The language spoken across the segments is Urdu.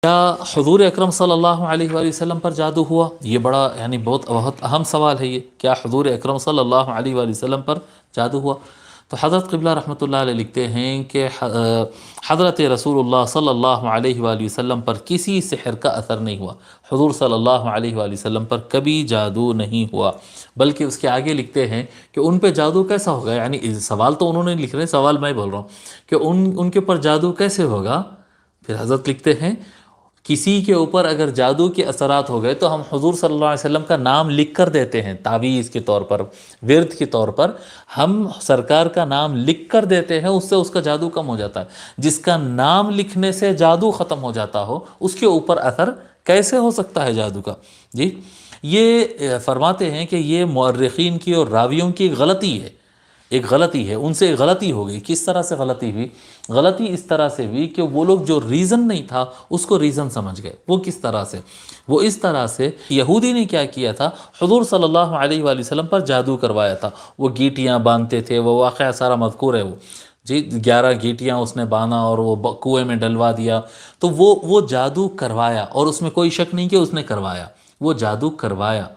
کیا حضور اکرم صلی اللہ علیہ وآلہ وسلم پر جادو ہوا؟ یہ بڑا بہت اہم سوال ہے یہ، کیا حضور اکرم صلی اللہ علیہ وآلہ وسلم پر جادو ہوا؟ تو حضرت قبلہ رحمۃ اللہ علیہ لکھتے ہیں کہ حضرت رسول اللہ صلی اللہ علیہ وآلہ وسلم پر کسی سحر کا اثر نہیں ہوا، حضور صلی اللہ علیہ وآلہ وسلم پر کبھی جادو نہیں ہوا، بلکہ اس کے آگے لکھتے ہیں کہ ان پہ جادو کیسا ہوگا، یعنی سوال تو انہوں نے لکھ رہے ہیں، سوال میں بول رہا ہوں کہ ان کے پر جادو کیسے ہوگا۔ پھر حضرت لکھتے ہیں کسی کے اوپر اگر جادو کے اثرات ہو گئے تو ہم حضور صلی اللہ علیہ وسلم کا نام لکھ کر دیتے ہیں، تعویذ کے طور پر، ورد کے طور پر ہم سرکار کا نام لکھ کر دیتے ہیں، اس سے اس کا جادو کم ہو جاتا ہے۔ جس کا نام لکھنے سے جادو ختم ہو جاتا ہو، اس کے اوپر اثر کیسے ہو سکتا ہے جادو کا؟ جی یہ فرماتے ہیں کہ یہ مورخین کی اور راویوں کی غلطی ہے، ایک غلطی ہے، ان سے غلطی ہو گئی۔ کس طرح سے غلطی ہوئی؟ غلطی اس طرح سے ہوئی کہ وہ لوگ جو ریزن نہیں تھا اس کو ریزن سمجھ گئے۔ وہ کس طرح سے؟ وہ اس طرح سے یہودی نے کیا کیا تھا، حضور صلی اللہ علیہ وآلہ وسلم پر جادو کروایا تھا، وہ گیٹیاں باندھتے تھے، وہ واقعہ سارا مذکور ہے، وہ جی 11 گیٹیاں اس نے باندھا اور وہ کنویں میں ڈلوا دیا، تو وہ جادو کروایا، اور اس میں کوئی شک نہیں کہ اس نے کروایا، وہ جادو کروایا۔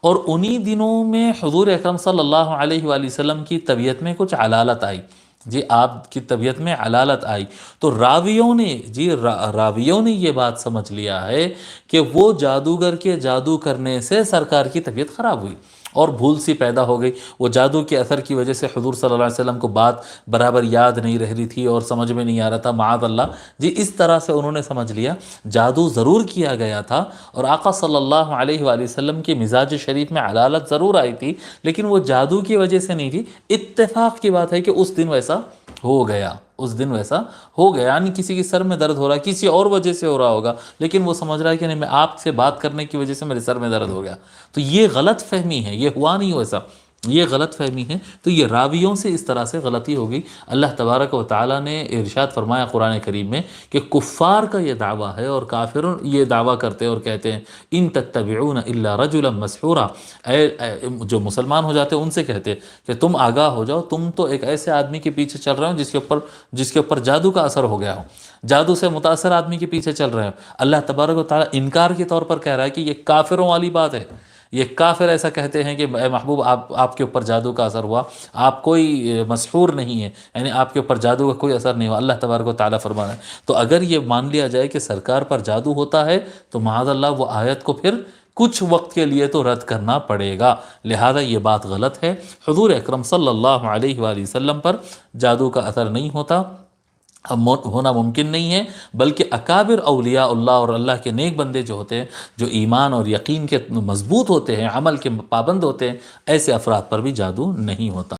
اور انہی دنوں میں حضور اکرم صلی اللہ علیہ وآلہ وسلم کی طبیعت میں کچھ علالت آئی، جی آپ کی طبیعت میں علالت آئی، تو راویوں نے یہ بات سمجھ لیا ہے کہ وہ جادوگر کے جادو کرنے سے سرکار کی طبیعت خراب ہوئی اور بھول سی پیدا ہو گئی، وہ جادو کے اثر کی وجہ سے حضور صلی اللہ علیہ وسلم کو بات برابر یاد نہیں رہ رہی تھی اور سمجھ میں نہیں آ رہا تھا، معاذ اللہ، جی اس طرح سے انہوں نے سمجھ لیا جادو ضرور کیا گیا تھا، اور آقا صلی اللہ علیہ وآلہ وسلم کے مزاج شریف میں علالت ضرور آئی تھی، لیکن وہ جادو کی وجہ سے نہیں تھی۔ اتفاق کی بات ہے کہ اس دن ویسا ہو گیا، اس دن ویسا ہو گیا، یعنی کسی کے سر میں درد ہو رہا ہے، کسی اور وجہ سے ہو رہا ہوگا، لیکن وہ سمجھ رہا ہے کہ نہیں، میں آپ سے بات کرنے کی وجہ سے میرے سر میں درد ہو گیا۔ تو یہ غلط فہمی ہے، یہ ہوا نہیں ویسا، یہ غلط فہمی ہے۔ تو یہ راویوں سے اس طرح سے غلطی ہوگی۔ اللہ تبارک و تعالیٰ نے ارشاد فرمایا قرآن کریم میں کہ کفار کا یہ دعویٰ ہے، اور کافرون یہ دعویٰ کرتے اور کہتے ہیں ان تتبعون الا رجلا مسحورا، جو مسلمان ہو جاتے ہیں ان سے کہتے کہ تم آگاہ ہو جاؤ، تم تو ایک ایسے آدمی کے پیچھے چل رہے ہو جس کے اوپر جادو کا اثر ہو گیا ہو، جادو سے متاثر آدمی کے پیچھے چل رہے ہو۔ اللہ تبارک و تعالیٰ انکار کے طور پر کہہ رہا ہے کہ یہ کافروں والی بات ہے، یہ کافر ایسا کہتے ہیں کہ اے محبوب آپ کے اوپر جادو کا اثر ہوا، آپ کوئی مسحور نہیں ہے، یعنی آپ کے اوپر جادو کا کوئی اثر نہیں ہوا۔ اللہ تبارک و تعالیٰ فرمانا ہے، تو اگر یہ مان لیا جائے کہ سرکار پر جادو ہوتا ہے تو معاذ اللہ وہ آیت کو پھر کچھ وقت کے لیے تو رد کرنا پڑے گا، لہذا یہ بات غلط ہے۔ حضور اکرم صلی اللہ علیہ وآلہ وسلم پر جادو کا اثر نہیں ہوتا، ہونا ممکن نہیں ہے، بلکہ اکابر اولیاء اللہ اور اللہ کے نیک بندے جو ہوتے ہیں، جو ایمان اور یقین کے مضبوط ہوتے ہیں، عمل کے پابند ہوتے ہیں، ایسے افراد پر بھی جادو نہیں ہوتا۔